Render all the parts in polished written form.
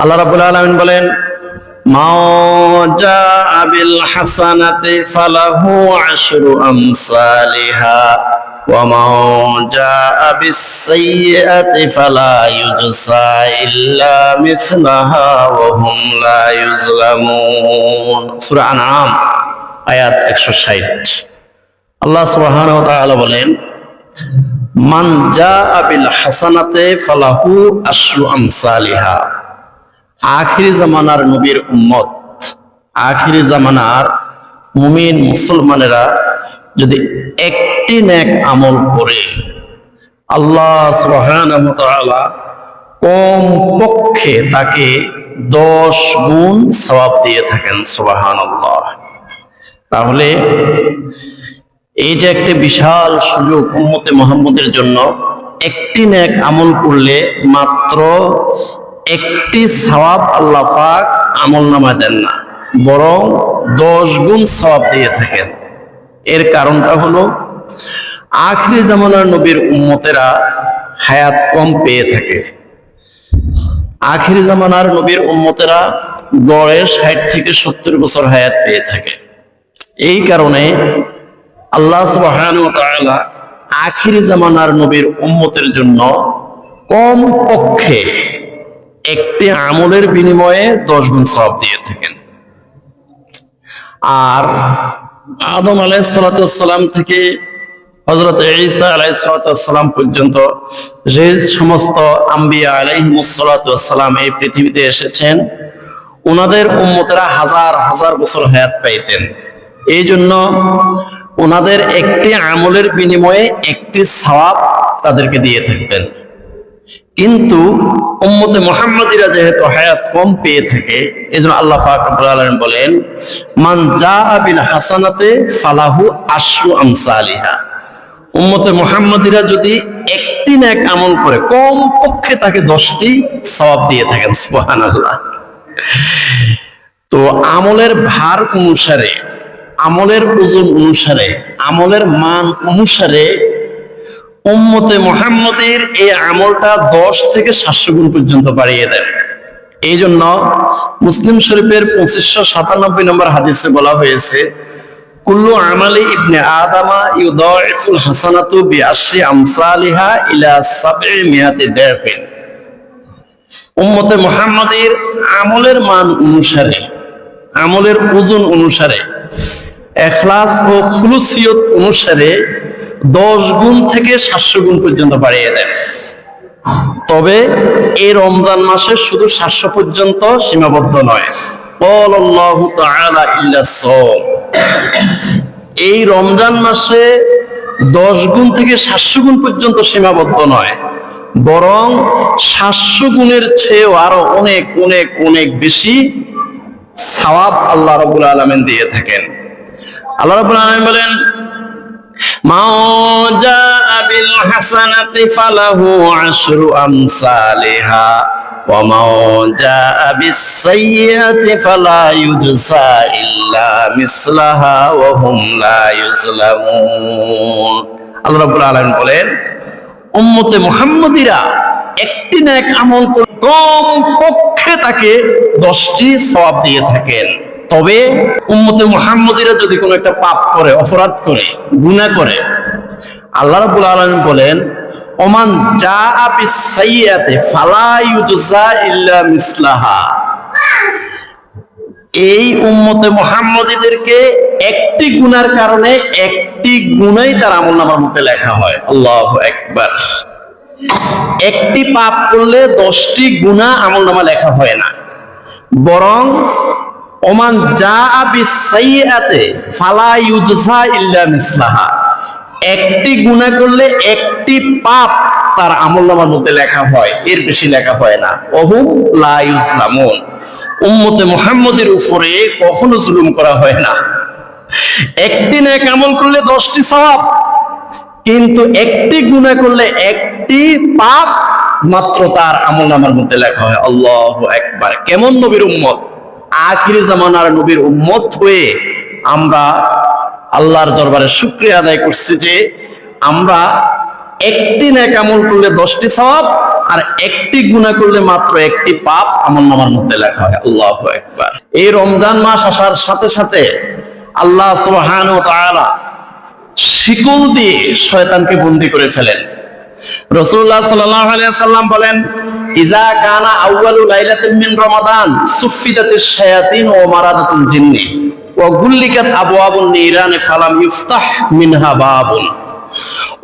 আল্লাহ রাব্বুল আলামিন বলেন, মা জাআ বিল হাসানাতি ফালাহু আশরু আমসালিহা ওয়া মা জাআ বিস সাইয়্যাতি ফালা ইউজসা ইল্লা মিসলাহা ওয়া হুম লা ইউজলামুন। সূরা আনআম আয়াত 160। আল্লাহ সুবহানাহু ওয়া তাআলা বলেন, মান জাআ বিল হাসানাতি ফালাহু আশরু আমসালিহা। আখিরি জামানার নবীর উম্মত, আখিরি জামানার মুমিন মুসলমানেরা যদি একটি নেক আমল করে আল্লাহ সুবহানাহু ওয়া তাআলা কম পক্ষে তাকে 10 গুণ সওয়াব দিয়ে থাকেন। সুবহানাল্লাহ। তাহলে এই যে একটা বিশাল সুযোগ উম্মতে মুহাম্মদের জন্য, একটি নেক আমল করলে মাত্র একটি সওয়াব আল্লাহ পাক আমলনামায় দেন না, বরং 10 গুণ সওয়াব দিয়ে থাকেন। এর কারণটা হলো আখিরি জামানার নবীর উম্মতেরা হায়াত কম পেয়ে থাকে। আখিরি জামানার নবীর উম্মতেরা গড়ে 60 থেকে 70 বছর হায়াত পেয়ে থাকে। এই কারণে আল্লাহ সুবহানাহু ওয়া তাআলা আখিরি জামানার নবীর উম্মতের জন্য কম পক্ষে একটি আমলের বিনিময়ে 10 গুণ সওয়াব দিয়ে থাকেন। আর আদম আলাইহিস সালাতু ওয়াস সালাম থেকে হযরত ঈসা আলাইহিস সালাতু ওয়াস সালাম পর্যন্ত যে সমস্ত আম্বিয়া আলাইহিমুস সালাতু ওয়াস সালাম এই পৃথিবীতে এসেছেন, ওনাদের উম্মতেরা হাজার হাজার বছর হায়াত পাইতেন। এই জন্য ওনাদের একটি আমলের বিনিময়ে একটি সওয়াব তাদেরকে দিয়ে থাকতেন। কিন্তু উম্মতে মুহাম্মাদিরা যেহেতু হায়াত কম পেয়ে থাকে, এজন্য আল্লাহ পাক রব্বুল আলামিন বলেন, মান জাআ বিল হাসানাতি ফালাহু আশরু আমসালিহা। উম্মতে মুহাম্মাদিরা যদি একটি নেক আমল করে কম পক্ষে তাকে 10টি সওয়াব দিয়ে থাকেন। সুবহানাল্লাহ। তো আমলের ভার অনুসারে, আমলের ওজন অনুসারে, আমলের মান অনুসারে উম্মতে মুহাম্মাদের এই আমলটা 10 থেকে 700 গুণ পর্যন্ত বাড়িয়ে দেন। এই জন্য মুসলিম শরীফের 2597 নম্বর হাদিসে বলা হয়েছে, কুল্লু আমালি ইবনে আদামা ইউদাইফুল হাসানাতু বিআশরি আমসালিহা ইলা 700 দারফিন। উম্মতে মুহাম্মাদের আমলের মান অনুসারে, আমলের ওজন অনুসারে, ইখলাস ও খুলুসিয়ত অনুসারে 10 গুণ থেকে 700 গুণ পর্যন্ত বাড়িয়ে দেন। তবে এই রমজান মাসে শুধু 700 পর্যন্ত সীমাবদ্ধ নয়। ক্বালাল্লাহু তাআলা ইল্লা সাওম। এই রমজান মাসে 10 গুণ থেকে 700 গুণ পর্যন্ত সীমাবদ্ধ নয়, বরং 700 গুণের চেয়েও আরো অনেক অনেক অনেক বেশি সওয়াব আল্লাহ রাব্বুল আলামিন দিয়ে থাকেন। আল্লাহ রাব্বুল আলামিন বলেন, মা জাআ বিল হাসানাতি ফালাহু আশরু আমসালিহা ওয়া মা জাআ বিস সাইয়্যাতি ফালা ইউজসা ইল্লা মিসলাহা ওয়া হুম লা ইউজলামুন। আল্লাহ রাব্বুল আলামিন বলেন, উম্মতে মুহাম্মাদিরা একটি নেক আমল করে কম পক্ষে তাকে 10টি সওয়াব দিয়ে থাকেন। তবে উম্মতে মুহাম্মাদিরা যদি কোনো একটা পাপ করে, অপরাধ করে, গুনাহ করে, আল্লাহ রাব্বুল আলামিন বলেন, ওমান জাআ বিস সাইয়্যাতি ফালা ইউজসা ইল্লা মিসলাহা। এই উম্মতে মুহাম্মাদিদেরকে একটি গুনার কারণে একটি গুনাহই তার আমলনামার মধ্যে লেখা হয়। আল্লাহু আকবার। একটি পাপ করলে 10টি গুনাহ আমলনামা লেখা হয় না, বরং ওমান জাআ বিস সাইয়্যাতি ফালা ইউজসা ইল্লা মিসলাহা। একটি গুনাহ করলে একটি পাপ তার আমলনামার মধ্যে লেখা হয়, এর বেশি লেখা হয় না। ওহুম লা ইউজলামুন। উম্মতে মুহাম্মাদের উপরে কখনো জুলুম করা হয় না। একটি নেক আমল করলে 10টি সওয়াব, কিন্তু একটি গুনাহ করলে একটি পাপ মাত্র তার আমলনামার মধ্যে লেখা হয়। আল্লাহু আকবার। কেমন নবীর উম্মত! আখিরি জামানার নবীর উম্মত হয়ে আমরা আল্লাহর দরবারে শুকরিয়া আদায় করছি যে আমরা একটি নেক আমল করলে 10টি সওয়াব, আর একটি গুনাহ করলে মাত্র একটি পাপ আমলনামার মধ্যে লেখা হয়। আল্লাহু আকবার। এই রমজান মাস আসার সাথে সাথে আল্লাহ সুবহানাহু ওয়া তাআলা শিকল দিয়ে শয়তানকে বন্দী করে ফেলেন। রাসূলুল্লাহ সাল্লাল্লাহু আলাইহি ওয়াসাল্লাম বলেন, ইজা কানা আউয়ালু লাইলাতিন মিন রমাদান সুফিদাতিশ শায়াতিন ওয়া মারাদাতুল জিন্নি ওয়া গুল্লিকাত আবওয়াবুন নিরান ফালাম ইফতাহ মিনহা বাবুন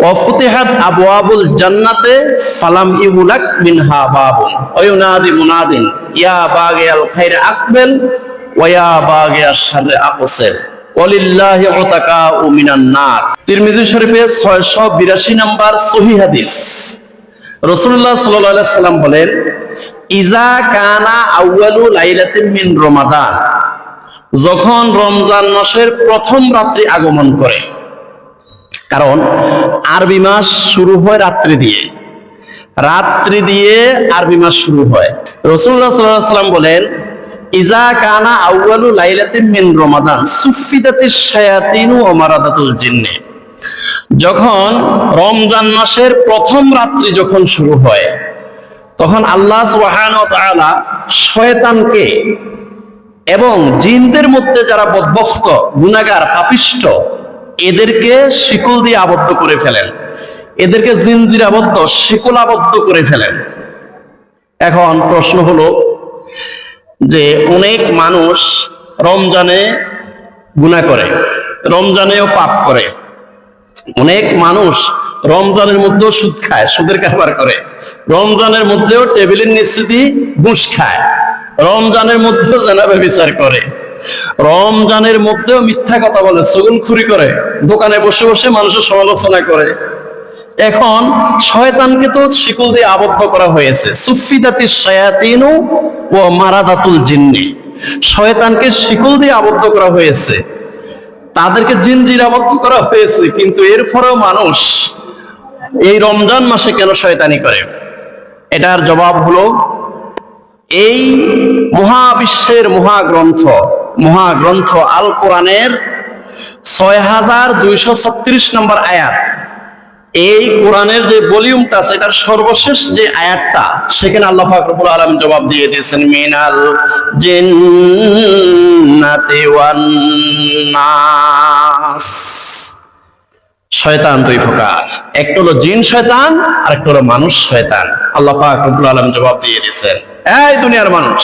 ওয়া ফুতিহাত আবওয়াবুল জান্নাতে ফালাম ইউলাক মিনহা বাবুন ওয়া ইউনাদি মুনাদিন ইয়া বাগিয়াল খাইর আকবাল ওয়া ইয়া বাগিয়াশ শাররি আকসির ওয়ালিল্লাহি উতাকাউ মিনান নার। তিরমিজি শরীফে 682 নম্বর সহিহ হাদিস। রাসূলুল্লাহ সাল্লাল্লাহু আলাইহি সাল্লাম বলেন, ইজা কানা আউয়ালু লাইলাতিন মিন রমাদান, যখন রমজান মাসের প্রথম রাত্রি আগমন করে, কারণ আরবি মাস শুরু হয় রাত্রি দিয়ে, রাত্রি দিয়ে আরবি মাস শুরু হয়। রাসূলুল্লাহ সাল্লাল্লাহু আলাইহি সাল্লাম বলেন, ইজা কানা আউয়ালু লাইলাতিন মিন রমাদান সুফিদাতিশ শায়াতিন ওয়া মারাদাতুল জিন্নি, যখন রমজান মাসের প্রথম রাত্রি যখন শুরু হয়, তখন আল্লাহ সুবহানাহু ওয়া তাআলা শয়তানকে এবং জিনদের মধ্যে যারা বদবখ্ত, গুনাহগার, পাপিষ্ঠ, এদেরকে শিকল দিয়ে আবদ্ধ করে ফেলেন, এদেরকে জিনজির আবদ্ধ, শিকল আবদ্ধ করে ফেলেন। এখন প্রশ্ন হলো যে অনেক মানুষ রমজানে গুনাহ করে, রমজানেও পাপ করে, অনেক মানুষ রমজানের মধ্যেও সুদ খায়, সুদের কারবার করে, রমজানের মধ্যেও টেবিলের নিচে দিয়ে ঘুষ খায়, রমজানের মধ্যেও জেনা ব্যভিচার করে, রমজানের মধ্যেও মিথ্যা কথা বলে, চুগলখুরি করে, দোকানে বসে বসে মানুষের সমালোচনা করে। এখন শয়তানকে তো শিকল দিয়ে আবদ্ধ করা হয়েছে, সুফিদাতিশ শায়াতিনু ওয়া মারাদাতুল জিন্নি, শয়তানকে শিকল দিয়ে আবদ্ধ করা হয়েছে, তাদেরকে জিনজির আবদ্ধ করা হয়েছে। কিন্তু এরপরেও মানুষ এই রমজান মাসে কেন শয়তানি করে? এটার জবাব হলো, এই মহাবিশ্বের মহাগ্রন্থ আল কোরআনের 6236 নম্বর আয়াত, এই কোরআনের যে ভলিউমটা আছে, এটার সর্বশেষ যে আয়াতটা, সেখানে আল্লাহ পাক রব্বুল আলামিন জবাব দিয়ে দিয়েছেন, মিনাল জিন্নাতি ওয়ান নাস। শয়তান দুই প্রকার, একটা হলো জিন শয়তান আর একটা হলো মানুষ শয়তান। আল্লাহ পাক রব্বুল আলামিন জবাব দিয়ে দিয়েছেন, এই দুনিয়ার মানুষ,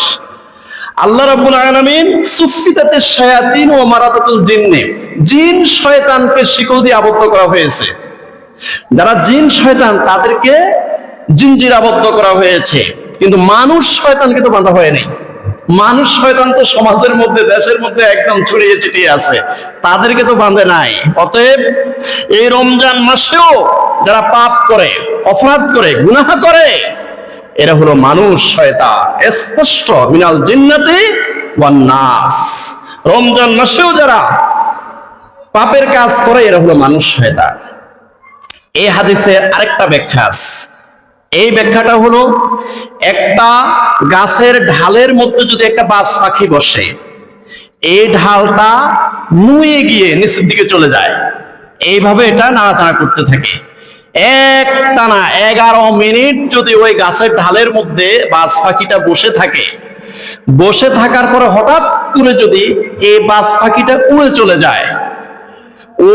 আল্লাহ রাব্বুল আলামিন সুফিদাতিশ শায়াতিন ওয়া মারাদাতুল জিন্নি, জিন শয়তানকে শিকল দিয়ে আবদ্ধ করা হয়েছে। যারা জিন শয়তান তাদেরকে জিনজির আবদ্ধ করা হয়েছে, কিন্তু মানুষ শয়তানকে তো বাঁধা হয়নি। মানুষ শয়তান তো সমাজের মধ্যে, দেশের মধ্যে একদম ছড়িয়ে ছিটিয়ে আছে, তাদেরকে তো বাঁধে নাই। অতএব এই রমজান মাসেও যারা পাপ করে, অপরাধ করে, গুনাহ করে, এরা হলো মানুষ শয়তান, স্পষ্ট, মিনাল জিন্নাতি ওয়ান নাস। রমজান মাসেও যারা পাপের কাজ করে, এরা হলো মানুষ শয়তান। এই হাদিসের আরেকটা ব্যাখ্যা আছে। এই ব্যাখ্যাটা হলো, একটা গাছের ঢালের মধ্যে যদি একটা বাজ পাখি বসে, এই ঢালটা নুয়ে গিয়ে নিচের দিকে চলে যায়, এইভাবে এটা নাড়াচাড়া করতে থাকে। একটানা 11 মিনিট যদি ওই গাছের ঢালের মধ্যে বাজ পাখিটা বসে থাকে, বসে থাকার পরে হঠাৎ করে যদি এই বাজ পাখিটা উড়ে চলে যায়,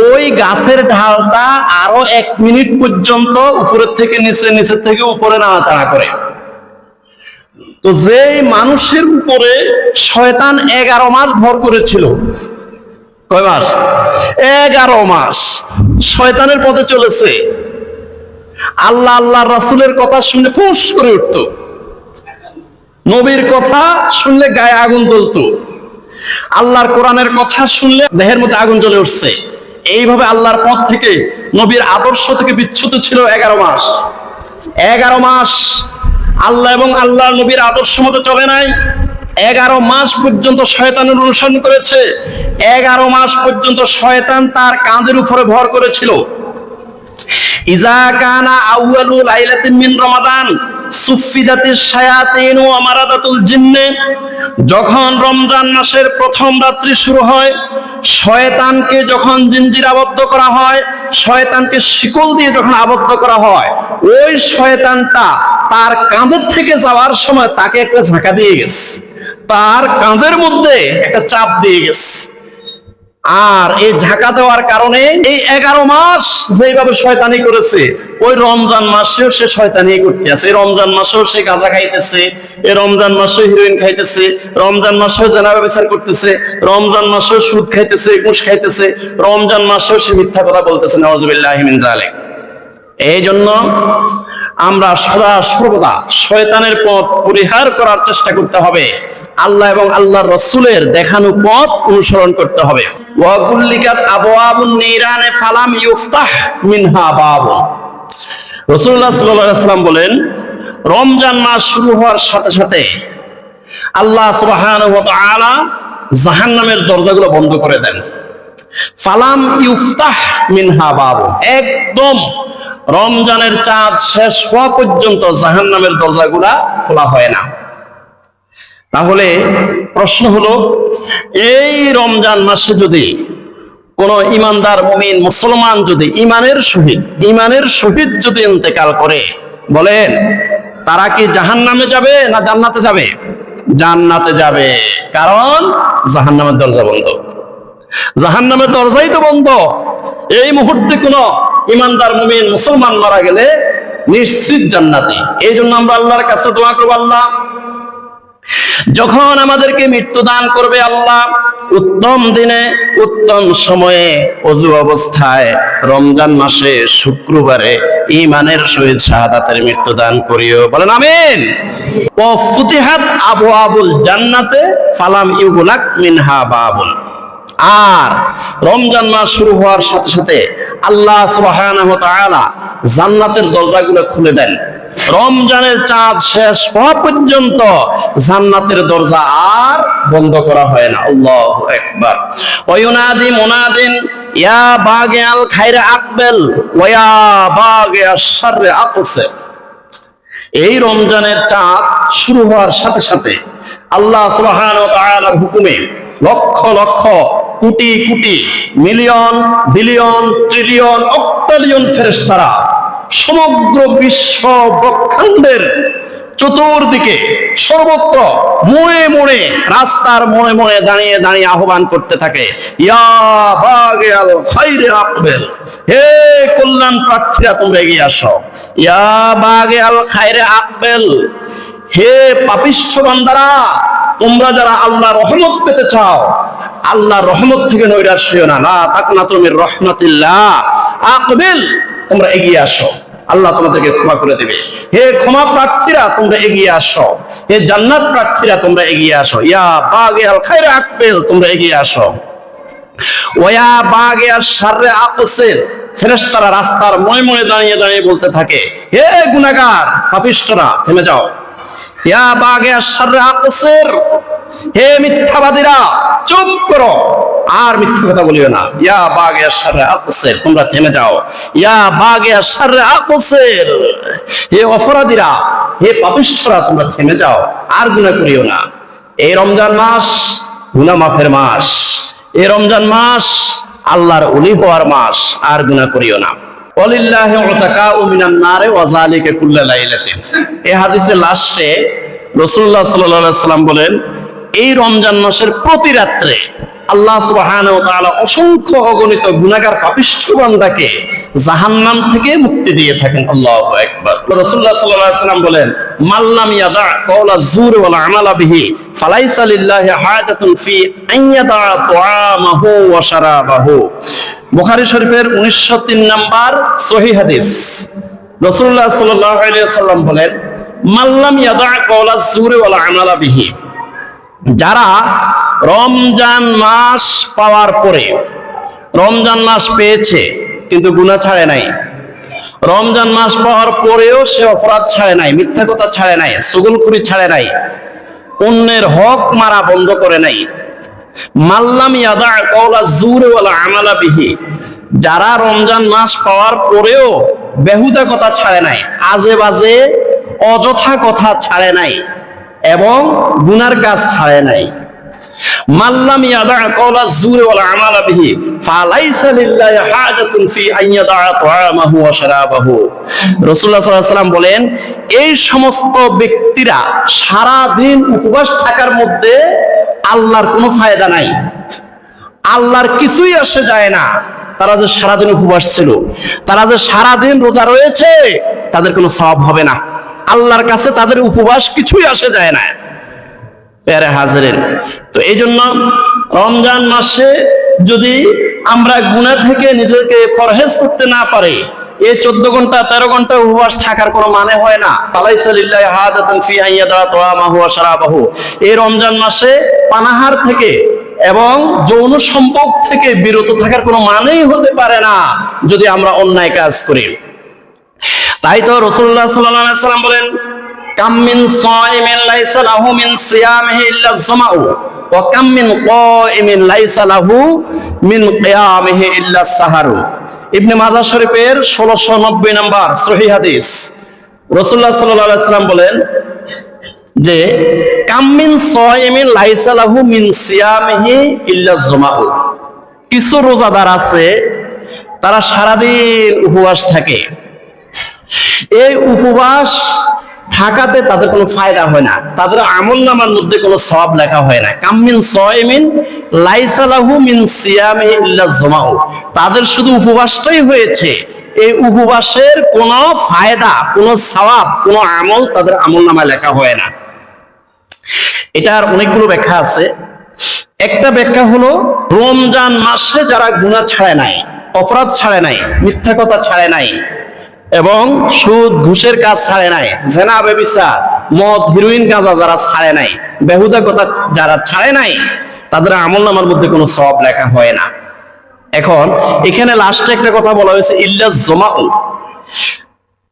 ওই গাছের ঢালটা আরো 1 মিনিট পর্যন্ত উপরের থেকে নিচে, নিচের থেকে উপরে নাড়াচাড়া করে। তো যেই মানুষের উপরে শয়তান 11 মাস ভর করেছিল, কয় মাস? 11 মাস শয়তানের পথে চলেছে, আল্লাহ আল্লাহর রাসূলের কথা শুনে ফুস করে উঠতো, নবীর কথা শুনলে গায়ে আগুন জ্বলতো, আল্লাহর কোরআনের কথা শুনলে দেহের মধ্যে আগুন জ্বলে উঠছে। এইভাবে আল্লাহর পথ থেকে, নবীর আদর্শ থেকে বিচ্যুত ছিল 11 মাস। 11 মাস আল্লাহ এবং আল্লাহ নবীর আদর্শ মতো চলে নাই। 11 মাস পর্যন্ত শয়তানের অনুসরণ করেছে। 11 মাস পর্যন্ত শয়তান তার কাঁধের উপরে ভর করেছিল। ইজা কানা আউয়ালু লাইলাতিন মিন রমাদান সুফিদাতিশ শায়াতিন ওয়া মারাদাতুল জিন্নি, যখন রমজান মাসের প্রথম রাত্রি শুরু হয়, শয়তানকে যখন জিনজির আবদ্ধ করা হয়, শয়তানকে শিকল দিয়ে যখন আবদ্ধ করা হয়, ওই শয়তানটা তার কাঁধের থেকে যাওয়ার সময় তাকে একটা ঝাঁকা দিয়ে গেছে, তার কাঁধের মধ্যে একটা চাপ দিয়ে গেছে। আর এই ঝাঁকা দেওয়ার কারণে এই 11 মাস যেভাবে শয়তানি করেছে, ওই রমজান মাসেও সে শয়তানি করতে আছে। এই রমজান মাসেও সে গাঁজা খাইতেছে, এই রমজান মাসেও হিরোইন খাইতেছে, রমজান মাসেও জেনা ব্যভিচার করতেছে, রমজান মাসেও সুদ খাইতেছে, ঘুষ খাইতেছে, রমজান মাসেও সে মিথ্যা কথা বলতেছে। নাউযুবিল্লাহি মিন যালিক। এই জন্য আমরা সদা সর্বদা শয়তানের পথ পরিহার করার চেষ্টা করতে হবে, আল্লাহ এবং আল্লাহর রাসূলের দেখানো পথ অনুসরণ করতে হবে। ওয়া গুল্লিকাত আবওয়াবুন নিরানে ফালাম ইফতাহ মিনহা বাব। রাসূলুল্লাহ সাল্লাল্লাহু আলাইহি ওয়াসাল্লাম বলেন, রমজান মাস শুরু হওয়ার সাথে সাথে আল্লাহ সুবহানাহু ওয়া তাআলা জাহান্নামের দরজাগুলো বন্ধ করে দেন। ফালাম ইফতাহ মিনহা বাব, একদম রমজানের চাঁদ শেষ হওয়া পর্যন্ত জাহান্নামের দরজাগুলা খোলা হয় না। তাহলে প্রশ্ন হলো, এই রমজান মাসে যদি কোন ইমানদার মুমিন মুসলমান যদি ইমানের সহিত যদি ইন্তেকাল করে, বলেন তারা কি জাহান্নামে যাবে না জান্নাতে যাবে? জান্নাতে যাবে, কারণ জাহান্নামের দরজা বন্ধ। জাহান্নামের দরজাই তো বন্ধ। এই মুহূর্তে কোন ইমানদার মুমিন মুসলমান মারা গেলে নিশ্চিত জান্নাতি। এই জন্য আমরা আল্লাহর কাছে দোয়া করব, আল্লাহ যখন আমাদেরকে মৃত্যু দান করবে, আল্লাহ উত্তম দিনে উত্তম সময়ে ওযু অবস্থায় রমজান মাসে শুক্রবারে ঈমানের সহিত শাহাদাতের মৃত্যু দান করিও। বলেন আমিন। ওয়া ফুতিহাত আবওয়াবুল জান্নাতে ফালাম ইউগলাক মিনহা বাবুল। আর রমজান মাস শুরু হওয়ার সাথে সাথে আল্লাহ সুবহানাহু ওয়া তাআলা জান্নাতের দরজাগুলো খুলে দেন। রমজানের চাঁদ শেষ হওয়া পর্যন্ত জান্নাতের দরজা আর বন্ধ করা হয় না। আল্লাহু আকবার। ওয়া ইউনাদি মুনাদিন ইয়া বাগিয়াল খায়রে আকবেল ওয়া ইয়া বাগিয়াশ শাররে আকসির। এই রমজানের চাঁদ শুরু হওয়ার সাথে সাথে আল্লাহ সুবহানাহু ওয়া তাআলার হুকুমে lakh lakh crore crore million billion trillion অক্টালিয়ন ফেরেশতারা সমগ্র বিশ্ব ব্রহ্মাণ্ডের চতুর্দিকে সর্বত্র মোড়ে মোড়ে রাস্তার মোড়ে মোড়ে দাঁড়িয়ে দাঁড়িয়ে আহ্বান করতে থাকে, ইয়া বাগিয়াল খায়রে আকবেল, হে কল্যাণ প্রার্থীরা তোমরা এগিয়ে আসো। ইয়া বাগিয়াল খায়রে আকবেল, হে পাপিষ্ঠ বান্দারা, তোমরা যারা আল্লাহর রহমত পেতে চাও, আল্লাহর রহমত থেকে নৈরাশ হইও না, লা তাকনাতু মির রাহমাতিল্লাহ, আকবেল, তোমরা এগিয়ে আসো, আল্লাহ তোমাদেরকে ক্ষমা করে দেবে। হে ক্ষমা প্রার্থীরা তোমরা এগিয়ে আসো, হে জান্নাত প্রার্থীরা তোমরা এগিয়ে আসো। ইয়া বাগিয়াল খায়রে আকবেল, তোমরা এগিয়ে আসো। ওয়া বাগিয়াশ শাররে আকসির, ফেরেশতারা রাস্তার মোড়ে মোড়ে দাঁড়িয়ে দাঁড়িয়ে বলতে থাকে, হে গুনাহগার পাপিষ্ঠরা থেমে যাও। ইয়া বাগিয়াশ শাররে আকসির, হে মিথ্যাবাদীরা চুপ করো, আর মিথ্যা কথা বলিও না। ইয়া বাগিয়াশ শাররে আকসির, তোমরা থেমে যাও। ইয়া বাগিয়াশ শাররে আকসির, হে অপরাধীরা, হে পাপিষ্ঠরা তোমরা থেমে যাও, আর গুনাহ করিও না। এই রমজান মাস গুনাহ মাফের মাস, এই রমজান মাস আল্লাহর ওলি হওয়ার মাস, আর গুনাহ করিও না। ওয়ালিল্লাহি উতাকাউ মিনান নারে ওয়া যালিকা কুল্লা লাইলাতিন। এই হাদিসের লাস্টে রাসূলুল্লাহ সাল্লাল্লাহু আলাইহি ওয়াসাল্লাম বলেন, এই রমজান মাসের প্রতি রাত্রে আল্লাহ সুবহানাহু ওয়া তাআলা অসংখ্য অগণিত গুনাহগার পাপিষ্ঠ বান্দাকে জাহান্নাম থেকে মুক্তি দিয়ে থাকেন। আল্লাহু আকবার। রাসূলুল্লাহ সাল্লাল্লাহু আলাইহি ওয়াসাল্লাম বলেন, মাল্লাম ইয়াদা কাওলা যুর ওয়াল আমালা বিহি ফালাইসা লিল্লাহি হাজাতুন ফি আন ইয়াদা তুআমাহু ওয়া শারাবাহু। বুখারী শরীফের 1903 নাম্বার সহিহ হাদিস। রাসূলুল্লাহ সাল্লাল্লাহু আলাইহি ওয়াসাল্লাম বলেন, মাল্লাম ইয়াদা কাওলা যুর ওয়াল আমালা বিহি, যারা রমজান মাস পাওয়ার পরে, রমজান মাস পেয়েছে কিন্তু গুনাহ ছাড়ে নাই, রমজান মাস পাওয়ার পরেও সে অপরাধ ছাড়ে নাই, মিথ্যা কথা ছাড়ে নাই, চুগলখুরি ছাড়ে নাই, অন্যের হক মারা বন্ধ করে নাই। মাল্লাম ইয়াদা কাওলা যুর ওয়াল আমালা বিহি, যারা রমজান মাস পাওয়ার পরেও বেহুদা কথা ছাড়ে নাই, আজে বাজে অযথা কথা ছাড়ে নাই এবং গুনার কাজ ছাড়ে নাই। মাল্লাম ইয়াদা কওলা যুর ওয়াল আমালা বিহি ফালাইসা লিল্লাহি হাজাতুন ফি আন ইয়াদা তাআমাহু ওয়া শারাবাহু। রাসূলুল্লাহ সাল্লাল্লাহু আলাইহি ওয়াসাল্লাম বলেন, এই সমস্ত ব্যক্তিরা সারা দিন উপবাস থাকার মধ্যে আল্লাহর কোনো ফায়দা নাই, আল্লাহর কিছুই আসে যায় না। তারা যে সারাদিন উপবাস ছিল, তারা যে সারাদিন রোজা রয়েছে, তাদের কোনো সওয়াব হবে না, আল্লাহর কাছে তাদের উপবাস কিছুই আসে যায় না। প্যারে হাজিরিন, তো এই জন্য রমজান মাসে যদি আমরা গুনাহ থেকে নিজেকে পরহেজ করতে না পারি, এই 14 ঘন্টা 13 ঘন্টা উপবাস থাকার কোনো মানে হয় না। ফালাইসা লিল্লাহি হাজাতুন ফি আন ইয়াদা তাআমাহু ওয়া শারাবাহু। এই রমজান মাসে পানাহার থেকে এবং যৌন সম্পর্ক থেকে বিরত থাকার কোনো মানেই হতে পারে না যদি আমরা অন্যায় কাজ করি। তাই তো রাসূলুল্লাহ সাল্লাল্লাহু আলাইহি ওয়াসাল্লাম বলেন, কাম মিন সাইমিন লাইসা লাহু মিন সিয়ামিহি ইল্লা যামাউ ওয়া কাম মিন কাইমিন লাইসা লাহু মিন কিয়ামিহি ইল্লা সাহারু। ইবনে মাজাহ শরীফের 1690 নম্বর সহিহ হাদিস। রাসূলুল্লাহ সাল্লাল্লাহু আলাইহি ওয়াসাল্লাম বলেন যে কাম মিন সাইমিন লাইসা লাহু মিন সিয়ামিহি ইল্লা যামাউ। কিছু রোজাদার আছে, তারা সারাদিন উপবাস থাকে, এই উপবাস থাকাতে তাদের কোনো ফায়দা হয় না, তাদের আমলনামার মধ্যে কোনো সওয়াব লেখা হয় না। কামিন সাইমিন লাইসা লাহু মিন সিয়ামি ইল্লা যামাউ, তাদের শুধু উপবাসটাই হয়েছে, এই উপবাসের কোনো ফায়দা, কোনো সওয়াব, কোনো আমল তাদের আমলনামায় লেখা হয় না। এটার অনেকগুলো ব্যাখ্যা আছে। একটা ব্যাখ্যা হলো, রমজান মাসে যারা গুনাহ ছাড়ে নাই, অপরাধ ছাড়ে নাই, মিথ্যা কথা ছাড়ে নাই এবং সুদ ঘুষের কাজ ছাড়ে নাই, জেনা ব্যভিচার মদ হিরোইন গাঁজা যারা ছাড়ে নাই, বেহুদা কথা যারা ছাড়ে নাই, তাদের আমলনামার মধ্যে কোনো সওয়াব লেখা হয় না। এখন এখানে লাস্টে একটা কথা বলা হয়েছে, ইল্লা যামাউ,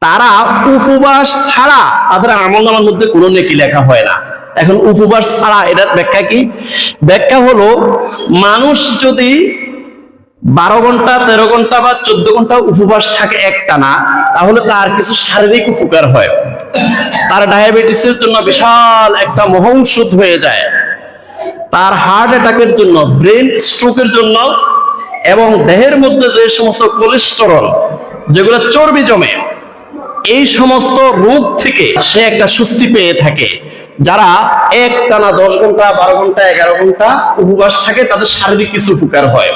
তারা উপবাস ছাড়া তাদের আমলনামার মধ্যে কোনো নেকি লেখা হয় না। এখন উপবাস ছাড়া এটার ব্যাখ্যা কি? ব্যাখ্যা হলো, মানুষ যদি 12 ঘন্টা 13 ঘন্টা বা 14 ঘন্টা উপবাস থাকে একটানা, তাহলে তার কিছু শারীরিক উপকার হয়। তার ডায়াবেটিসের জন্য বিশাল একটা মহৌষধ হয়ে যায়, তার হার্ট অ্যাটাকের জন্য, ব্রেন স্ট্রোকের জন্য, এবং দেহের মধ্যে যে সমস্ত কোলেস্টেরল, যেগুলো চর্বি জমে, এই সমস্ত রোগ থেকে সে একটা স্বস্তি পেয়ে থাকে। যারা একটানা 10 ঘন্টা 12 ঘন্টা 11 ঘন্টা উপবাস থাকে, তাদের শারীরিক কিছু উপকার হয়।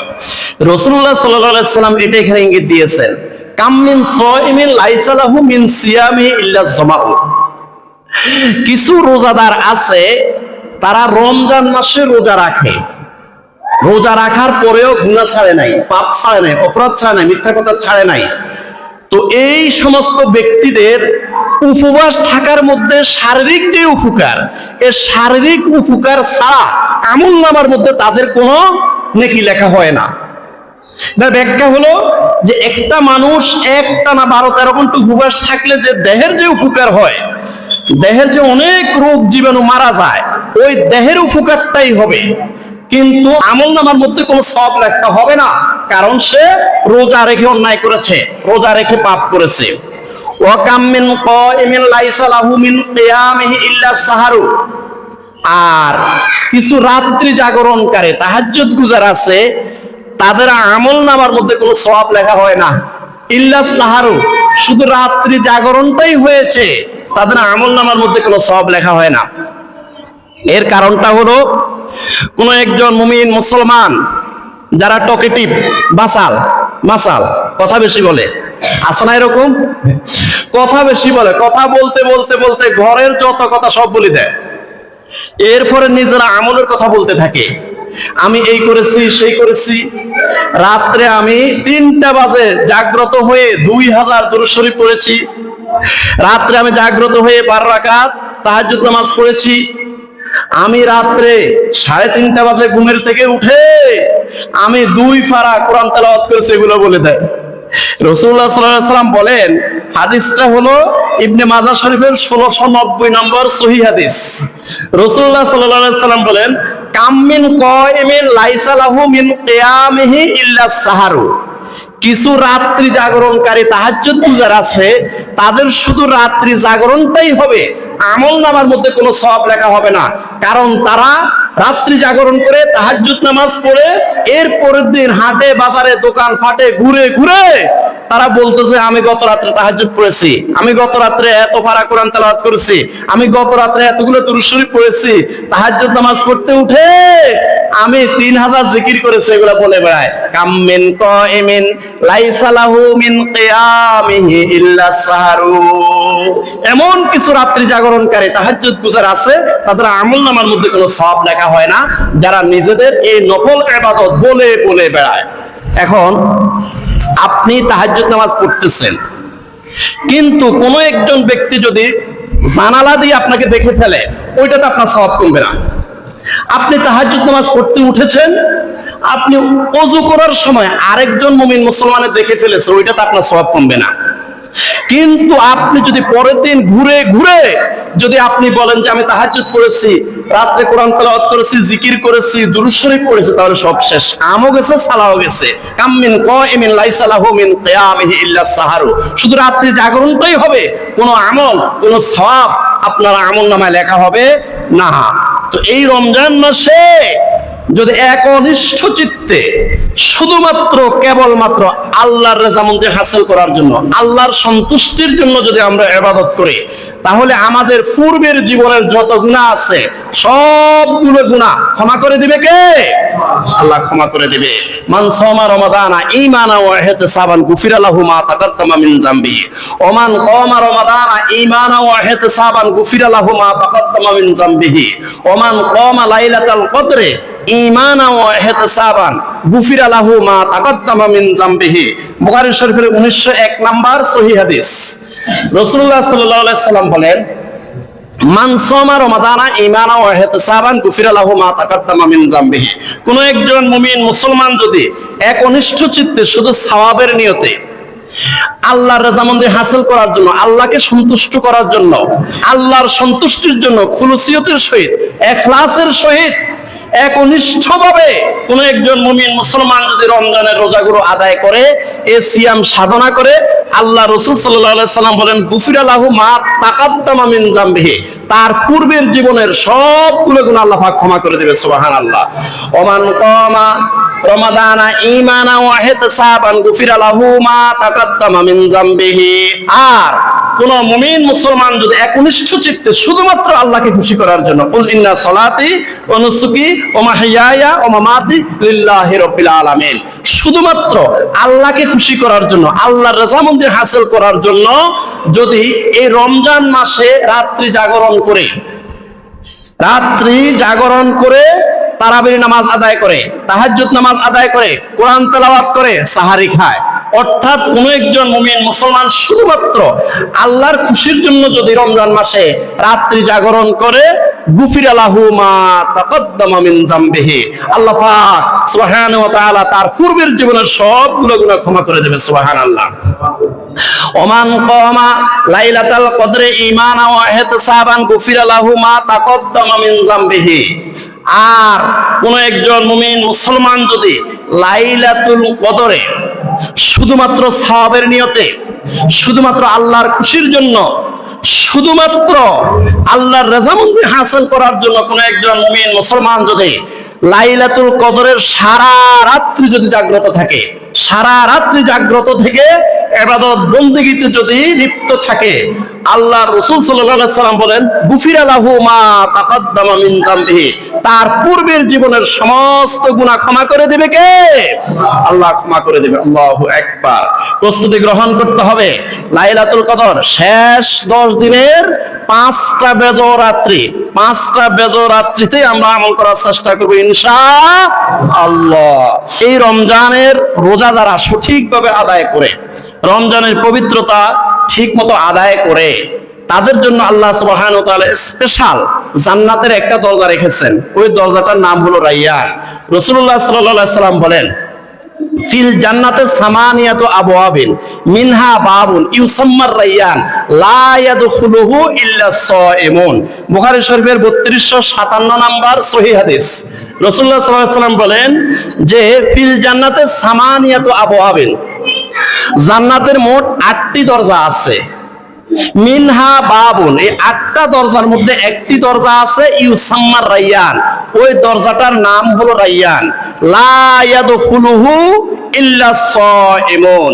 রাসূলুল্লাহ সাল্লাল্লাহু আলাইহি ওয়াসাল্লাম এটা এখানে ইঙ্গিত দিয়েছেন, কাম মিন সাইমিন লাইসা লাহু মিন সিয়ামিহি ইল্লা যামাউ। কিছু রোজাদার আছে, তারা রমজান মাসে রোজা রাখে, রোজা রাখার পরেও গুনাহ ছাড়ে নাই, পাপ ছাড়ে নাই, অপরাধ ছাড়ে নাই, মিথ্যা কথা ছাড়ে নাই। তো এই সমস্ত ব্যক্তিদের উপবাস থাকার মধ্যে শারীরিক যে উপকার, এই শারীরিক উপকার ছাড়া আমলনামার মধ্যে তাদের কোনো নেকি লেখা হয় না। ব্যাখ্যা হলো যে একটা মানুষ একটানা 12-13 ঘন্টা উপবাস থাকলে যে দেহের যে উপকার হয়, দেহের যে অনেক রোগ জীবাণু মারা যায়, ওই দেহের উপকারটাই হবে, কিন্তু আমলনামার মধ্যে কোনো সওয়াব লেখা হবে না, কারণ সে রোজা রেখে অন্যায় করেছে, রোজা রেখে পাপ করেছে। ওয়া কাম মিন কাইমিন লাইসা লাহু মিন কিয়ামিহি ইল্লা সাহারু। আর কিছু রাত্রি জাগরণকারী তাহাজ্জুদ গুজার আছে, তাদের আমলনামার মধ্যে কোনো সওয়াব লেখা হয় না, ইল্লা সাহারু, শুধু রাত্রি জাগরণটাই হয়েছে, তাদের আমলনামার মধ্যে কোনো সওয়াব লেখা হয় না। এর কারণটা হলো, কোন একজন মুমিন মুসলমান যারা টকেটিভ, মাসাল কথা বেশি বলে, আছে না এরকম? কথা বেশি বলে, কথা বলতে বলতে বলতে ঘরের যত কথা সব বলে দেয়, এরপরে নিজেরা আমলের কথা বলতে থাকে। আমি এই করেছি, সেই করেছি, রাত্রে আমি 3টা বাজে জাগ্রত হয়ে 2000 দুরূদ শরীফ পড়েছি, রাত্রে আমি জাগ্রত হয়ে 12 রাকাত তাহাজ্জুদ নামাজ পড়েছি, আমি রাত্রে 3:30 বাজে ঘুমের থেকে উঠে আমি 2 পারা কোরআন তেলাওয়াত করেছি, এগুলো বলে দেয়। রাসূলুল্লাহ সাল্লাল্লাহু আলাইহি ওয়াসাল্লাম বলেন, হাদিসটা হলো ইবনে মাজাহ শরীফের 1690 নম্বর সহিহ হাদিস। রাসূলুল্লাহ সাল্লাল্লাহু আলাইহি ওয়াসাল্লাম বলেন, কাম মিন কাইমিন লাইসা লাহু মিন কিয়ামিহি ইল্লা সাহারু। কিছু রাত্রি জাগরণকারী তাহাজ্জুদ গুজার আছে, তাদের শুধু রাত্রি জাগরণটাই হবে, আমলনামার মধ্যে কোনো সওয়াব লেখা হবে না, কারণ তারা রাত্রি জাগরণ করে তাহাজ্জুদ নামাজ পড়ে এর পরের দিন হাটে বাজারে দোকান ফাটে ঘুরে ঘুরে তারা বলতেছে আমি গত রাত্রে তাহাজ্জুদ পড়েছি, আমি গত রাত্রে এত পারা কোরআন তেলাওয়াত করেছি, আমি গত রাত্রে এতগুলো দুরূদ শরীফ পড়েছি, তাহাজ্জুদ নামাজ পড়তে উঠে আমি 3000 জিকির করেছি, এগুলো বলে বেড়ায়। কাম মিন কাইমিন লাইসা লাহু মিন কিয়ামিহি ইল্লা সাহারু। এমন কিছু রাত্রি জাগরণকারী তাহাজ্জুদ গুজার আছে তাদের আমলনামার মধ্যে কোনো সওয়াব লেখা হয় না, যারা নিজেদের এই নফল ইবাদত বলে বলে বেড়ায়। এখন আপনি তাহাজ্জুদ নামাজ পড়তেছেন, কিন্তু কোন একজন ব্যক্তি যদি জানালা দিয়ে আপনাকে দেখে ফেলে, ওইটাতে আপনার সওয়াব কমবে না। আপনি তাহাজ্জুদ নামাজ পড়তে উঠেছেন, আপনি ওযু করার সময় আরেকজন মুমিন মুসলমানের দেখে ফেলেছে, ওইটাতে আপনার সওয়াব কমবে না। কিন্তু আপনি যদি পরের দিন ঘুরে ঘুরে যদি আপনি বলেন যে আমি তাহাজ্জুদ পড়েছি, রাত্রে কোরআন তেলাওয়াত করেছি, জিকির করেছি, দুরূদ শরীফ পড়েছি, তাহলে সব শেষ, আমও গেছে সালাও গেছে। কাম মিন কাইমিন লাইসা লাহু মিন কিয়ামিহি ইল্লা সাহারু। শুধু রাত্রি জাগরণটাই হবে, কোনো আমল কোনো সওয়াব আপনার আমলনামায় লেখা হবে না। তো এই রমজান মাসে যদি একনিষ্ঠ চিত্তে শুধুমাত্র কেবলমাত্র আল্লাহর রেজামন্দি হাসিল করার জন্য, আল্লাহর সন্তুষ্টির জন্য যদি আমরা ইবাদত করি, তাহলে আমাদের পূর্বের জীবনের যত গুনাহ আছে সবগুলো গুনাহ ক্ষমা করে দিবে কে? আল্লাহ ক্ষমা করে দিবে। মান সামা রমাদানা ঈমানান ওয়া ইহতিসাবান গুফিরা লাহু মা তাকাদ্দামা মিন যামবিহি ওয়া মান কামা রমাদানা ঈমানান ওয়া ইহতিসাবান গুফিরা লাহু মা তাকাদ্দামা মিন যামবিহি ওয়া মান কামা লাইলাতাল কদরে ঈমানান ওয়া ইহতিসাবান গুফিরা লাহু মা তাকাদ্দামা মিন যামবিহি। বুখারী শরীফের 1901 নাম্বার সহিহ হাদিস। রাসূলুল্লাহ সাল্লাল্লাহু আলাইহি সাল্লাম বলেন, মান সামা রমাদানা ঈমানান ওয়া ইহতিসাবান গুফিরা লাহু মা তাকাদ্দামা মিন যামবিহি। কোন একজন মুমিন মুসলমান যদি একনিষ্ঠ চিত্তে শুধু সওয়াবের নিয়তে আল্লাহর রাজামন্দি হাসিল করার জন্য, আল্লাহকে সন্তুষ্ট করার জন্য, আল্লাহর সন্তুষ্টির জন্য খুলুসিয়তের সহিত, ইখলাসের সহিত একনিষ্ঠভাবে কোন একজন মুমিন মুসলমান যদি রমজানের রোজাগুলো আদায় করে, এ সিয়াম সাধনা করে, আল্লাহ রাসূল সাল্লাল্লাহু আলাইহি সাল্লাম বলেন গুফিরা লাহু মা তাকাদ্দামা মিন যামবিহি, তার পূর্বের জীবনের সবগুলো গুনাহ আল্লাহ পাক ক্ষমা করে দেবে। সুবহানাল্লাহ। ওমান কামা রমাদানা ঈমানান ওয়া ইহতিসাবান গুফিরা লাহু মা তাকাদ্দামা মিন যামবিহি। আর কোন মুমিন মুসলমান যদি একনিষ্ঠ চিত্তে শুধুমাত্র আল্লাহকে খুশি করার জন্য, কুল ইন্না সলাতি ওয়া নুসুকি ওয়া মাহইয়ায়া ওয়া মামাতি লিল্লাহি রাব্বিল আলামিন, শুধুমাত্র আল্লাহকে খুশি করার জন্য, আল্লাহর রাজামন্দি হাসিল করার জন্য যদি এই রমজান মাসে রাত্রি জাগরণ করে তারাবির নামাজ আদায় করে, তাহাজ্জুদ নামাজ আদায় করে, কোরআন তেলাওয়াত করে, সাহারি খায়, অর্থাৎ কোন একজন মুমিন মুসলমান শুধুমাত্র আল্লাহর খুশির জন্য যদি রমজান মাসে রাত্রি জাগরণ করে, গুফিরা লাহু মা তাকাদ্দামা মিন যামবিহি, আল্লাহ পাক সুবহানাহু ওয়া তাআলা তার পূর্বের জীবনের সবগুলো গুনাহ ক্ষমা করে দেবে। সুবহানাল্লাহ। ওমান কামা লাইলাতাল কদরে ঈমানান ওয়া ইহতিসাবান গুফিরা লাহু মা তাকাদ্দামা মিন যামবিহি। আর কোন একজন মুমিন মুসলমান যদি লাইলাতুল কদরে শুধুমাত্র সওয়াবের নিয়তে, শুধুমাত্র আল্লাহর খুশির জন্য, শুধুমাত্র আল্লাহর রাজামন্দি হাসিল করার জন্য কোন একজন মুমিন মুসলমান যদি লাইলাতুল কদরের সারা রাত্রি যদি জাগ্রত থাকে, সারা রাত্রি জাগ্রত থেকে ইবাদত বন্দেগীতে যদি লিপ্ত থাকে, আল্লাহর রাসূল সাল্লাল্লাহু আলাইহি সাল্লাম বলেন গুফিরা লাহু মা তাকাদ্দামা মিন যামবিহি, তার পূর্বের জীবনের সমস্ত গুনাহ ক্ষমা করে দিবে কে? আল্লাহ ক্ষমা করে দিবে। আল্লাহু আকবার। প্রস্তুতি গ্রহণ করতে হবে। লাইলাতুল কদর শেষ 10 দিনের 5টা বেজোড় রাত্রি, 5টা বেজোড় রাত্রিতে আমরা আমল করার চেষ্টা করব ইনশাআল্লাহ। এই রমজানের রোজা যারা সঠিকভাবে আদায় করে, রমজানের পবিত্রতা ঠিকমতো আদায় করে, তাদের জন্য আল্লাহ সুবহানাহু ওয়া তাআলা স্পেশাল জান্নাতের একটা দরজা রেখেছেন। ওই দরজাটার নাম হলো রাইয়ান। রাসূলুল্লাহ সাল্লাল্লাহু আলাইহি সাল্লাম বলেন, ফিল জান্নাতে সামানিয়াতু আবওয়াবিন মিনহা বাবুন ইউসাম্মার রাইয়ান লা ইয়াদখুলুহু ইল্লা সাইমুন। বুখারী শরীফের 3257 নাম্বার সহিহ হাদিস। রাসূলুল্লাহ সাল্লাল্লাহু আলাইহি সাল্লাম বলেন যে ফিল জান্নাতে সামানিয়াতু আবওয়াবিন, জান্নাতের মোট 8টি দরজা আছে। মিনহা বাবুন, এই 8টা দরজার মধ্যে একটি দরজা আছে ইউসাম্মার রাইয়ান, ওই দরজাটার নাম হলো রাইয়ান। লা ইয়াদখুলুহু ইল্লা সাইমুন,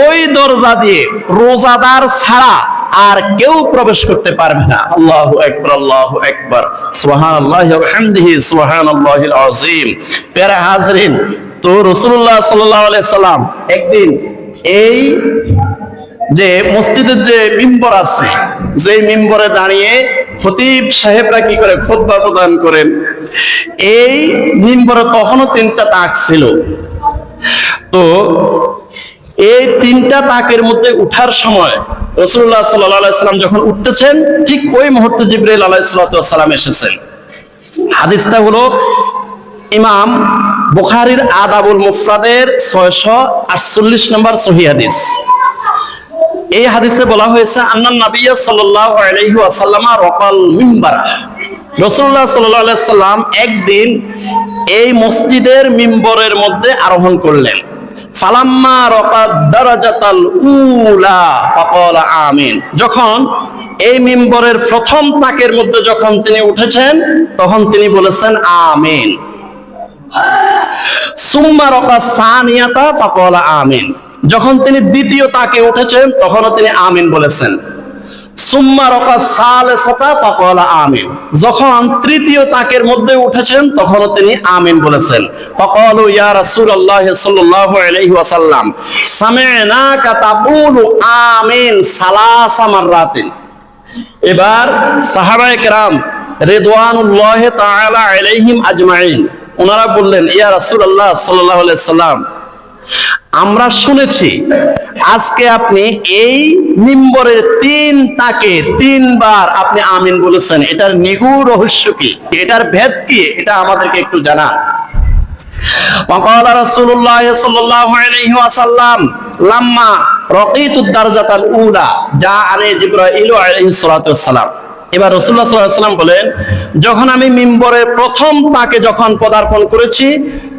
ওই দরজা দিয়ে রোজাদার ছাড়া আর কেউ প্রবেশ করতে পারবে না। আল্লাহু আকবার, আল্লাহু আকবার, সুবহানাল্লাহি ওয়া বিহামদিহি, সুবহানাল্লাহিল আযীম। প্যারা হাজরিন, তো রাসূলুল্লাহ সাল্লাল্লাহু আলাইহি সাল্লাম একদিন এই যে মসজিদের যে মিম্বর আছে, যে মিম্বরে দাঁড়িয়ে খতিব সাহেবরা কি করে খুতবা প্রদান করেন, এই মিম্বরে তখনও 3টা তাক ছিল। তো এই 3টা তাকের মধ্যে উঠার সময় রাসূলুল্লাহ সাল্লাল্লাহু আলাইহি সাল্লাম যখন উঠতেছেন, ঠিক ওই মুহূর্তে জিবরাইল আলাইহিস সালাম এসেছেন। হাদিসটা হলো ইমাম বুখারীর আদাবুল মুফরাদের 648 নম্বর সহিহ হাদিস। এই হাদিসে বলা হয়েছে আন্নান নাবিয়্য সাল্লাল্লাহু আলাইহি ওয়াসাল্লাম রাকাল মিম্বার, রাসূলুল্লাহ সাল্লাল্লাহু আলাইহি সাল্লাম একদিন এই মসজিদের মিম্বরের মধ্যে আরোহণ করলেন। ফালাম্মা রাকাদ দারাজাতাল উলা ফাকালা আমিন, যখন এই মিম্বরের প্রথম তাকের মধ্যে যখন তিনি উঠেছেন তখন তিনি বলেছেন আমিন। সুম্মা রাকাদ সানিয়াতা ফাকালা আমিন, যখন তিনি দ্বিতীয় তাকে উঠেছেন তখনও তিনি আমিন বলেছেন। সুম্মা রাকাদ সালিসাতা ফাকালা আমিন, যখন তৃতীয় তাকের মধ্যে উঠেছেন তখনও তিনি আমিন বলেছেন। ফাকালু ইয়া রাসূলুল্লাহ সাল্লাল্লাহু আলাইহি ওয়াসাল্লাম সামি'নাকা তাকুলু আমিন সালাসা মাররাতিন। এবার সাহাবায়ে কেরাম রিদওয়ানুল্লাহি তাআলা আলাইহিম আজমাইন ওনারা বললেন, ইয়া রাসূলুল্লাহ সাল্লাল্লাহু আলাইহি সাল্লাম, আমরা শুনেছি আজকে আপনি এই মিম্বরের 3 তাকে 3 বার আপনি আমিন বলেছেন, এটার নিগূঢ় রহস্য কি, এটার ভেদ কি, এটা আমাদেরকে একটু জানান। ওয়াকালা রাসূলুল্লাহ সাল্লাল্লাহু আলাইহি ওয়াসাল্লাম লাম্মা রাকিতুদ দারজাতাল উলা জাআনি জিবরাইল আলাইহিস সালাতু ওয়াসসালাম। এবার রাসূলুল্লাহ সাল্লাল্লাহু আলাইহি ওয়াসাল্লাম বলেন, যখন আমি মিম্বরের প্রথম তাকে যখন পদার্পণ করেছি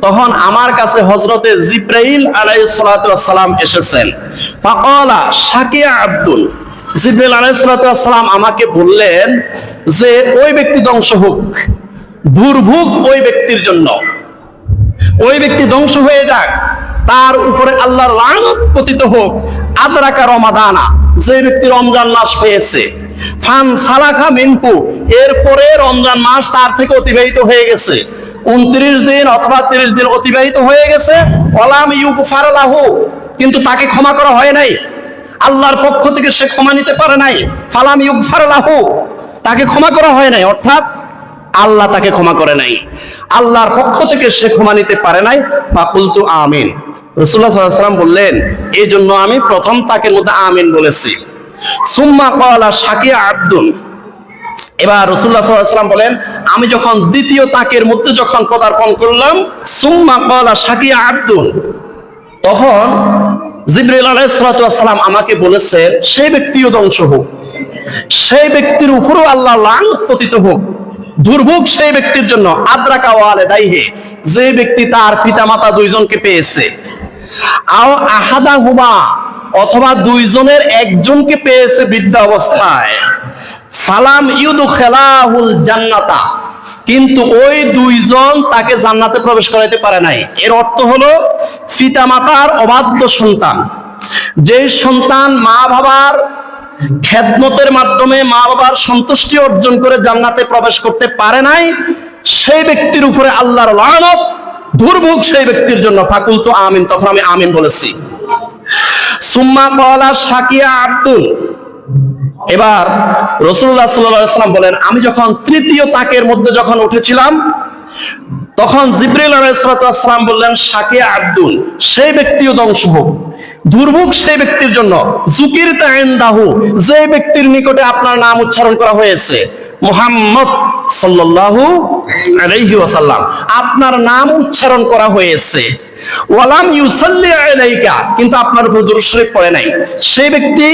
তখন আমার কাছে হযরতে জিবরাইল আলাইহিস সালাতু ওয়াসসালাম এসেছেন। ফাকালা শাকিয়া আব্দুল, জিবরাইল আলাইহিস সালাতু ওয়াসসালাম আমাকে বললেন যে ওই ব্যক্তি ধ্বংস হোক, দুর্ভোগ ওই ব্যক্তির জন্য, ওই ব্যক্তি ধ্বংস হয়ে যাক, তার উপরে আল্লাহর লানত পতিত হোক। আদরাকা রমাদানা, যে ব্যক্তি রমজান মাস পেয়েছে, ফান সালাখা মিনহু, এরপরে রমজান মাস তার থেকে অতিবাহিত হয়ে গেছে, 29 দিন অথবা 30 দিন অতিবাহিত হয়ে গেছে, ওয়ালাম ইউগফার লাহু, কিন্তু তাকে ক্ষমা করা হয় নাই, আল্লাহর পক্ষ থেকে সে ক্ষমা নিতে পারে নাই। ফালাম ইউগফার লাহু, তাকে ক্ষমা করা হয় নাই, অর্থাৎ আল্লাহ তাকে ক্ষমা করে নাই, আল্লাহর পক্ষ থেকে সে ক্ষমা নিতে পারে নাই। ফাকুলতু আমিন, রাসূলুল্লাহ সাল্লাল্লাহু আলাইহি ওয়াসাল্লাম বললেন, এই জন্য আমি প্রথম তাকের মধ্যে আমিন বলেছি। সুম্মা ক্বালা শাকিয়া আব্দুল, এবার রাসূলুল্লাহ সাল্লাল্লাহু আলাইহি ওয়াসাল্লাম বলেন, আমি যখন দ্বিতীয় তাকের মধ্যে যখন পদার্পণ করলাম, সুম্মা ক্বালা শাকিয়া আব্দুল, তখন জিবরাইল আলাইহিস সালাতু ওয়াসসালাম আমাকে বলেছেন সেই ব্যক্তিও ধ্বংস হোক, সেই ব্যক্তির উপরও আল্লাহ লানত পতিত হোক, দুর্ভোগ সেই ব্যক্তির জন্য। আদরাকা ওয়ালিদাইহি, যে ব্যক্তি তার পিতামাতা দুইজনকে পেয়েছে, আও আহাদাহুমা, অথবা দুইজনের একজনকে পেয়েছে বৃদ্ধা অবস্থায়, ফালাম ইউদখিলাহুল জান্নাতা, কিন্তু ওই দুইজন তাকে জান্নাতে প্রবেশ করাইতে পারে নাই। এর অর্থ হলো পিতামাতার অবাধ্য সন্তান, যে সন্তান মা বাবার খেদমতের মাধ্যমে মা বাবার সন্তুষ্টি অর্জন করে জান্নাতে প্রবেশ করতে পারে নাই, সেই ব্যক্তির উপরে আল্লাহর লানত, দুর্ভোগ সেই ব্যক্তির জন্য। ফাকুলতু আমিন, তখন আমি আমিন বলেছি। সুম্মা ক্বালা শাকিয়া আব্দুল, এবার রাসূলুল্লাহ সাল্লাল্লাহু আলাইহি ওয়াসাল্লাম বলেন, আমি যখন তৃতীয় তাকের মধ্যে যখন উঠেছিলাম তখন জিবরাইল আলাইহিস সালাতু ওয়াসসালাম বললেন, শাকিয়া আব্দুল, সেই ব্যক্তিও ধ্বংস হোক, দুর্ভোগ সেই ব্যক্তির জন্য। যুকিরতা ইনদাহু, যে ব্যক্তির নিকটে আপনার নাম উচ্চারণ করা হয়েছে, মুহাম্মদ সাল্লাল্লাহু আলাইহি ওয়াসাল্লাম, আপনার নাম উচ্চারণ করা হয়েছে, ওয়ালাম ইউসাল্লি আলাইকা, কিন্তু আপনার উপর দুরূদ শরীফ পড়ে নাই, সেই ব্যক্তি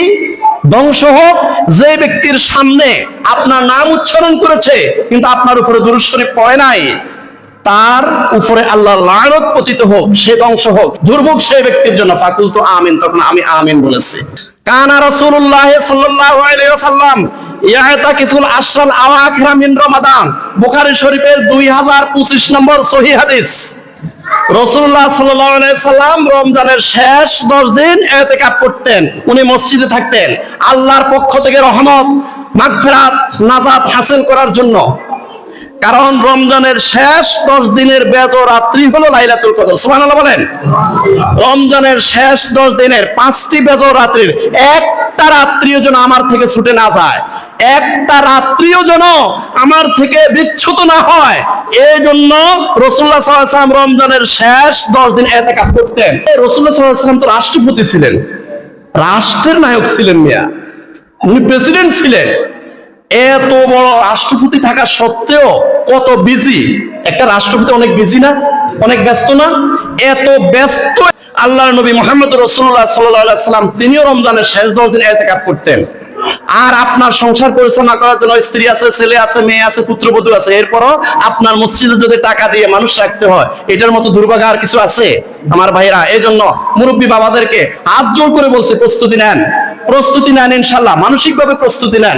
ধ্বংস হোক যে ব্যক্তির সামনে আপনার নাম উচ্চারণ করেছে কিন্তু আপনার উপরে দুরূদ শরীফ পড়ে নাই, তার উপরে আল্লাহর লানত পতিত হোক, সে ধ্বংস হোক, দুর্ভোগ সেই ব্যক্তির জন্য। ফাকুলতু আমিন, তখন আমি আমিন বলেছি। কানা রাসূলুল্লাহ সাল্লাল্লাহু আলাইহি ওয়াসাল্লাম ইয়াতাকিফুল আশরাল আওয়াখির মিন রমাদান, বুখারী শরীফের 2025 নম্বর সহিহ হাদিস। রাসূলুল্লাহ সাল্লাল্লাহু আলাইহি সাল্লাম রমজানের শেষ 10 দিন ইতিকাফ করতেন, উনি মসজিদে থাকতেন আল্লাহর পক্ষ থেকে রহমত, মাগফিরাত, নাজাত হাসিল করার জন্য। কারণ রমজানের শেষ 10 দিনের বেজর রাত্রি হলো লাইলাতুল কদর, সুবহানাল্লাহ বলেন। রমজানের শেষ 10 দিনের 5টি বেজর রাত্রির একটা রাত্রিও যেন আমার থেকে ছুটে না যায়, একটা রাত্রিও যেন আমার থেকে বিচ্যুত না হয়, এই জন্য রাসূলুল্লাহ সাল্লাল্লাহু আলাইহি ওয়াসাল্লাম রমজানের শেষ 10 দিন ইতিকাফ করতেন। রাসূলুল্লাহ সাল্লাল্লাহু আলাইহি ওয়াসাল্লাম তো রাষ্ট্রপতি ছিলেন, রাষ্ট্রের নায়ক ছিলেন মিয়া, উনি প্রেসিডেন্ট ছিলেন। এত বড় রাষ্ট্রপতি থাকা সত্ত্বেও কত বিজি একটা রাষ্ট্রপতি, অনেক বিজি না, অনেক ব্যস্ত না? এত ব্যস্ত আল্লাহর নবী মুহাম্মদ রাসূলুল্লাহ সাল্লাল্লাহু আলাইহি ওয়াসাল্লাম তিনিও রমজানের শেষ 10 দিন ইতিকাফ করতেন। আর আপনার সংসার পরিচালনা করার জন্য স্ত্রী আছে, ছেলে আছে, মেয়ে আছে, পুত্রবধূ আছে, এরপরও আপনার মসজিদে যদি টাকা দিয়ে মানুষ রাখতে হয়, এটার মতো দুর্ভাগ্য আর কিছু আছে আমার ভাইরা? এই জন্য মুরব্বী বাবাদেরকে হাত জোড় করে বলছে প্রস্তুতি নেন, প্রস্তুতি নেন, ইনশাআল্লাহ মানসিকভাবে প্রস্তুতি নেন।